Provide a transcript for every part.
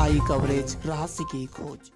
आई coverage, रहस्य की खोज।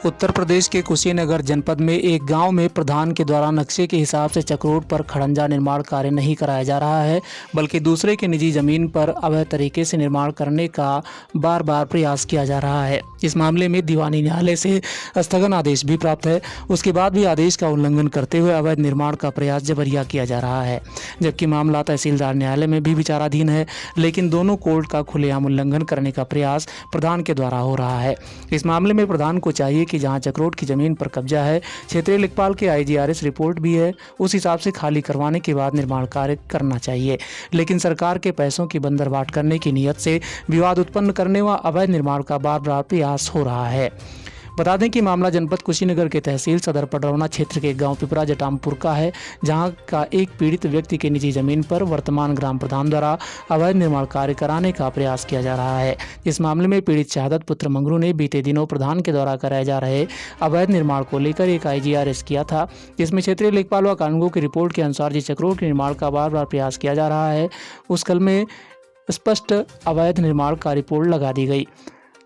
उत्तर प्रदेश के कुशीनगर जनपद में एक गांव में प्रधान के द्वारा नक्शे के हिसाब से चक्रोड पर खड़ंजा निर्माण कार्य नहीं कराया जा रहा है, बल्कि दूसरे की निजी जमीन पर अवैध तरीके से निर्माण करने का बार बार प्रयास किया जा रहा है। इस मामले में दीवानी न्यायालय से स्थगन आदेश भी प्राप्त है। उसके बाद भी आदेश का उल्लंघन करते हुए अवैध निर्माण का प्रयास जबरिया किया जा रहा है, जबकि मामला तहसीलदार न्यायालय में भी विचाराधीन है। लेकिन दोनों कोर्ट का खुलेआम उल्लंघन करने का प्रयास प्रधान के द्वारा हो रहा है। इस मामले में प्रधान को चाहिए कि जहां चक्रोड की जमीन पर कब्जा है, क्षेत्रीय लेखपाल के IGRS रिपोर्ट भी है, उस हिसाब से खाली करवाने के बाद निर्माण कार्य करना चाहिए। लेकिन सरकार के पैसों की बंदरबाट करने की नीयत से विवाद उत्पन्न करने व अवैध निर्माण का बार बार प्रयास हो रहा है। बता दें कि मामला जनपद कुशीनगर के तहसील सदर पडरौना क्षेत्र के गांव पिपरा जटामपुर का है, जहां का एक पीड़ित व्यक्ति की निजी जमीन पर वर्तमान ग्राम प्रधान द्वारा अवैध निर्माण कार्य कराने का प्रयास किया जा रहा है। इस मामले में पीड़ित शहादत पुत्र मंगरू ने बीते दिनों प्रधान के द्वारा कराए जा रहे अवैध निर्माण को लेकर एक IGRS किया था, जिसमें क्षेत्रीय लेखपाल व कानूनगो की रिपोर्ट के अनुसार जिस चक्रोड के निर्माण का बार बार प्रयास किया जा रहा है, उस कल में स्पष्ट अवैध निर्माण का रिपोर्ट लगा दी गई।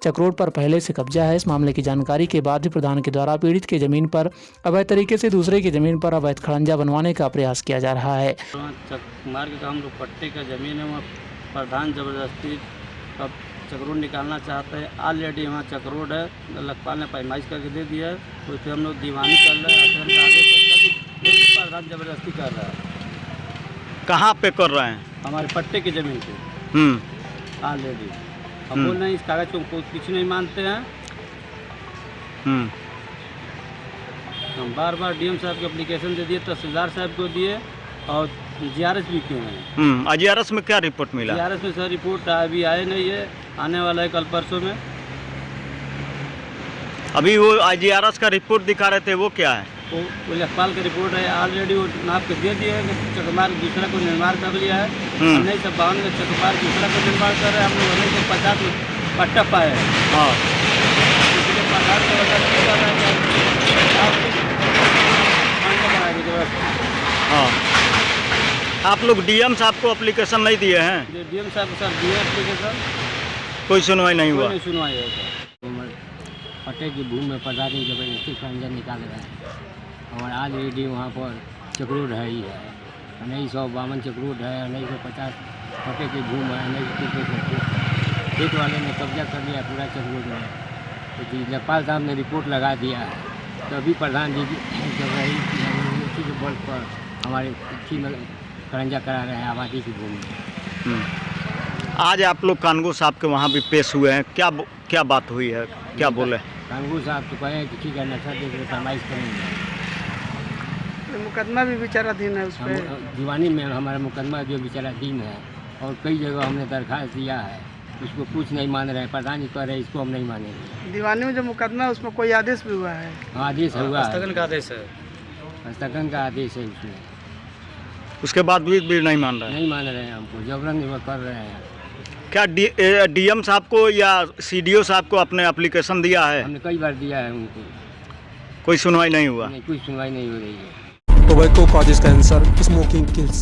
चक्रोड पर पहले से कब्जा है। इस मामले की जानकारी के बाद भी प्रधान के द्वारा पीड़ित की जमीन पर अवैध तरीके से दूसरे की जमीन पर अवैध खड़ंजा बनवाने का प्रयास किया जा रहा है। मार्ग का हम लोग पट्टे का जमीन है, वहाँ प्रधान जबरदस्ती अब चक्रोड निकालना चाहते हैं। ऑलरेडी वहाँ चक्रोड है, लेखपाल ने पैमाइश करके दे दिया है, उस पर हम लोग दीवानी कर रहे हैं। प्रधान जबरदस्ती कर रहा है। कहाँ पे कर रहे हैं? हमारे पट्टे की जमीन पे ऑलरेडी। अब बोल रहे हैं इस कागज को कुछ नहीं मानते हैं। हम बार बार DM साहब को एप्लीकेशन दे दिए, तहसीलदार साहब को दिए और GRS भी क्यों है। IGRS में क्या रिपोर्ट मिला? GRS में सर रिपोर्ट अभी आए नहीं है, आने वाला है कल परसों में। अभी वो IGRS का रिपोर्ट दिखा रहे थे, वो क्या है? वो लेखपाल का रिपोर्ट है, ऑलरेडी वो नाप के दे दिए कि चकमार दूसरा को निर्माण कर लिया है। 1952 में चकमार दूसरा को निर्माण कर रहे हैं। हम लोग 1950 में पट्टा पाए हैं। हाँ, इसलिए प्रधान को हाँ। आप लोग DM साहब को एप्लीकेशन नहीं दिए हैं? DM साहब सर दिए एप्लीकेशन, कोई सुनवाई नहीं हुआ? नहीं सुनवाई है। पट्टे की भूमि में प्रधान जबरदस्ती खड़ंजा निकाल रहे हैं और ऑलरेडी वहाँ पर चक्रोड है ही है। 1952 चक्रोड है, 1950 पट्टे की भूमि है, 1950 खेत वाले ने कब्जा कर लिया पूरा चक्रोड में। तो लेखपाल साहब ने रिपोर्ट लगा दिया है, तो अभी प्रधान जी जब रही उसी के बल पर हमारे अच्छी में खड़ंजा करा रहे हैं आबादी की भूमि। आज आप लोग कानूनगो साहब के वहाँ भी पेश हुए हैं, क्या बात हुई है, क्या बोले? कानूनगो साहब तो कहे कि ठीक है, नशा देख रहे फरमाइश करेंगे। मुकदमा भी विचाराधीन है उस पर। दीवानी में हमारा मुकदमा जो विचाराधीन है और कई जगह हमने दरखास्त दिया है, उसको कुछ नहीं मान रहे हैं। प्रधान जी कह रहे हैं इसको हम नहीं मानेंगे। दीवानी में जो मुकदमा है उसमें कोई आदेश भी हुआ है? आदेश हुआ, स्थगन का आदेश है, स्थगन का आदेश है उसमें। उसके बाद भी नहीं मान रहे हैं? नहीं मान रहे हैं, हमको जबरन कर रहे हैं। क्या DM साहब को या CDO साहब को आपने एप्लीकेशन दिया है? हमने कई बार दिया है उनको, कोई सुनवाई नहीं हुआ? नहीं, कोई सुनवाई नहीं हो रही है। Tobacco causes cancer, smoking kills.